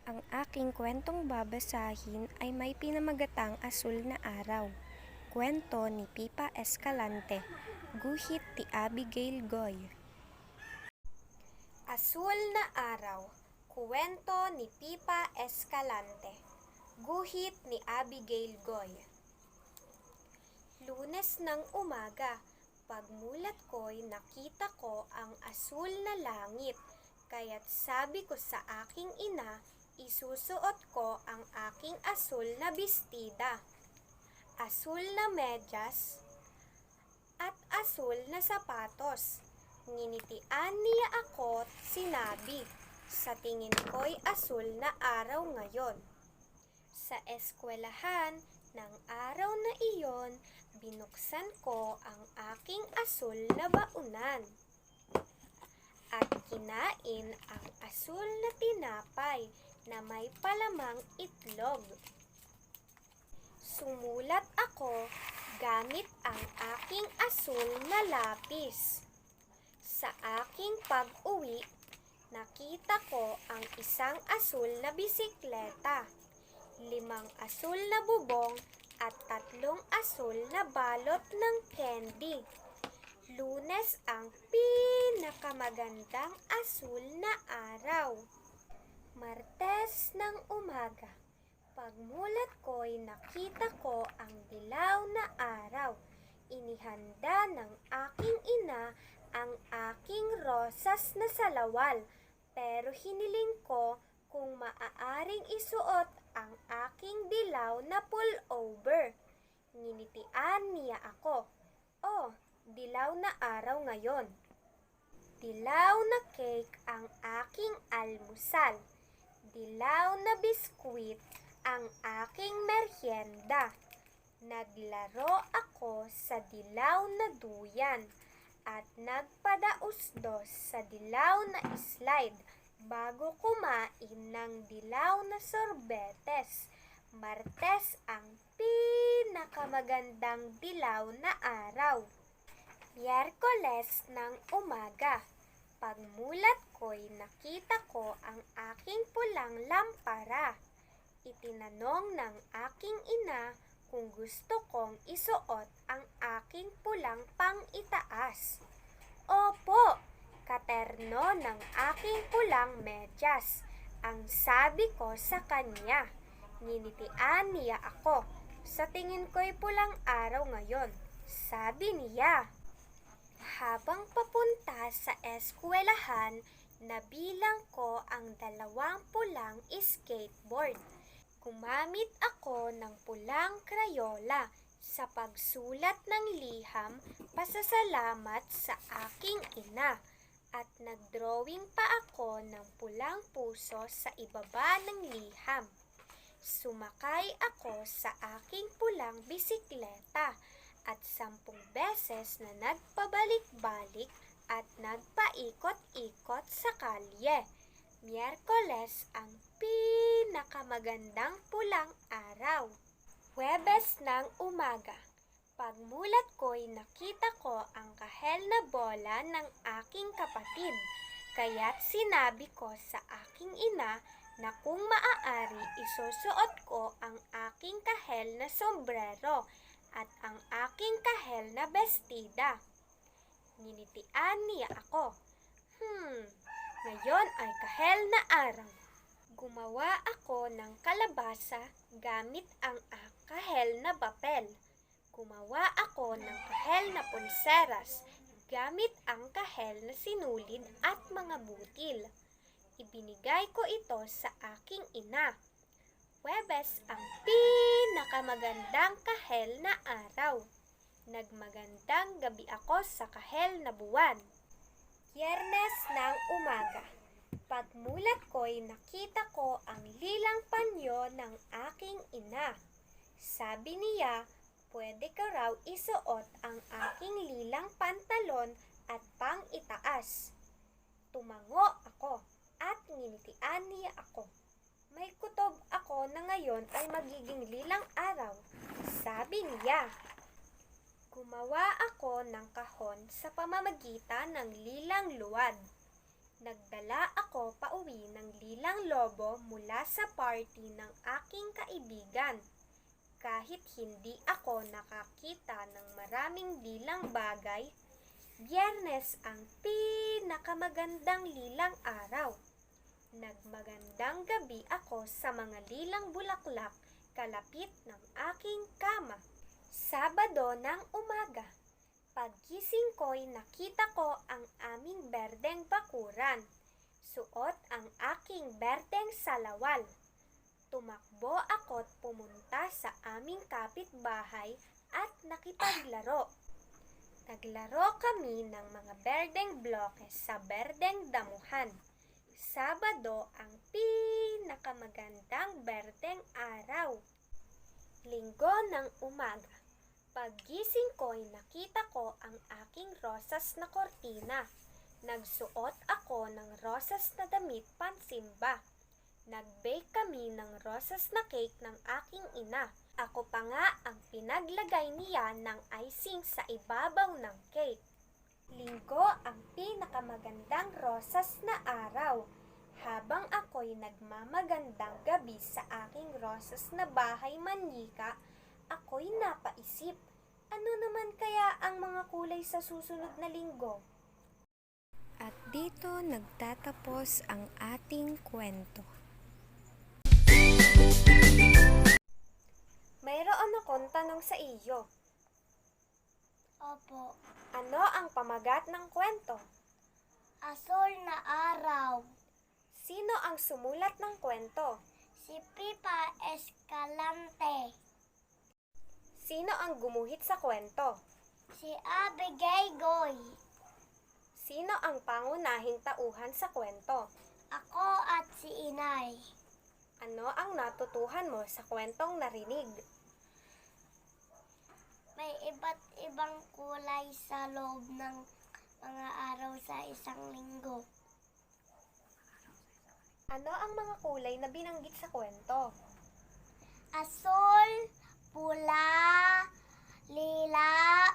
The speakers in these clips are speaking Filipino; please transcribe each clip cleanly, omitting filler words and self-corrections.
Ang aking kwentong babasahin ay may pinamagatang Asul na Araw. Kwento ni Pipa Escalante. Guhit ni Abigail Goy. Asul na Araw. Kwento ni Pipa Escalante. Guhit ni Abigail Goy. Lunes ng umaga, pagmulat ko'y nakita ko ang asul na langit, kaya't sabi ko sa aking ina, isusuot ko ang aking asul na bestida, asul na medyas, at asul na sapatos. Nginitian niya ako't sinabi, sa tingin ko'y asul na araw ngayon. Sa eskwelahan ng araw na iyon, binuksan ko ang aking asul na baunan at kinain ang asul na tinapay na may palamang itlog. Sumulat ako gamit ang aking asul na lapis. Sa aking pag-uwi, nakita ko ang isang asul na bisikleta, 5 asul na bubong at 3 asul na balot ng candy. Lunes ang pinakamagandang asul na araw. Martes ng umaga, pagmulat ko'y nakita ko ang dilaw na araw. Inihanda ng aking ina ang aking rosas na salawal, pero hiniling ko kung maaaring isuot ang aking dilaw na pullover. Nginitian niya ako, "Oh, dilaw na araw ngayon." Dilaw na cake ang aking almusal. Dilaw na biskwit ang aking merienda. Naglaro ako sa dilaw na duyan at nagpadausdos sa dilaw na slide bago kumain ng dilaw na sorbetes. Martes ang pinakamagandang dilaw na araw. Miyerkules ng umaga, pagmulat ko'y nakita ko ang aking pulang lampara. Itinanong ng aking ina kung gusto kong isuot ang aking pulang pang-itaas. "Opo, katerno ng aking pulang medyas," ang sabi ko sa kanya. Nginitian niya ako, "Sa tingin ko'y pulang araw ngayon," sabi niya. Habang papunta sa eskwelahan, nabilang ko ang 2 pulang skateboard. Gumamit ako ng pulang krayola sa pagsulat ng liham pasasalamat sa aking ina at nagdrawing pa ako ng pulang puso sa ibaba ng liham. Sumakay ako sa aking pulang bisikleta at 10 beses na nagpabalik-balik at nagpaikot-ikot sa kalye. Miyerkules ang pinakamagandang pulang araw. Huwebes ng umaga, pagmulat ko'y nakita ko ang kahel na bola ng aking kapatid, kaya't sinabi ko sa aking ina na kung maaari isusuot ko ang aking kahel na sombrero at ang aking kahel na bestida. Nginitian niya ako, ngayon ay kahel na araw." Gumawa ako ng kalabasa gamit ang kahel na bapel. Gumawa ako ng kahel na pulseras gamit ang kahel na sinulid at mga butil. Ibinigay ko ito sa aking ina. Huwebes ang pinakamagandang kahel na araw. Nagmagandang gabi ako sa kahel na buwan. Biyernes ng umaga, pagmulat ko'y nakita ko ang lilang panyo ng aking ina. Sabi niya, pwede ka raw isuot ang aking lilang pantalon at pang-itaas. Tumango ako at nginitian niya ako. "May kutob ako na ngayon ay magiging lilang araw," sabi niya. Gumawa ako ng kahon sa pamamagitan ng lilang luwad. Nagdala ako pauwi ng lilang lobo mula sa party ng aking kaibigan. Kahit hindi ako nakakita ng maraming lilang bagay, Biyernes ang pinakamagandang lilang araw. Nagmagandang gabi ako sa mga lilang bulaklak kalapit ng aking kama. Sabado ng umaga. Paggising ko'y nakita ko ang aming berdeng bakuran. Suot ang aking berdeng salawal. Tumakbo ako't pumunta sa aming kapitbahay at nakipaglaro. Naglaro kami ng mga berdeng blokes sa berdeng damuhan. Sabado ang pinakamagandang berdeng araw. Linggo ng umaga. Paggising ko'y nakita ko ang aking rosas na kortina. Nagsuot ako ng rosas na damit pansimba. Nag-bake kami ng rosas na cake ng aking ina. Ako pa nga ang pinaglagay niya ng icing sa ibabaw ng cake. Linggo ang pinakamagandang rosas na araw. Habang ako'y nagmamagandang gabi sa aking rosas na bahay manika, ako'y napaisip, ano naman kaya ang mga kulay sa susunod na linggo? At dito nagtatapos ang ating kwento. Mayroon akong tanong sa iyo. Opo. Ano ang pamagat ng kwento? Asol na araw. Sino ang sumulat ng kwento? Si Pipa Escalante. Sino ang gumuhit sa kwento? Si Abigail Goy. Sino ang pangunahing tauhan sa kwento? Ako at si Inay. Ano ang natutuhan mo sa kwentong narinig? May iba't ibang kulay sa loob ng mga araw sa isang linggo. Ano ang mga kulay na binanggit sa kwento? Asol, pula, lila,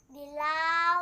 dilaw,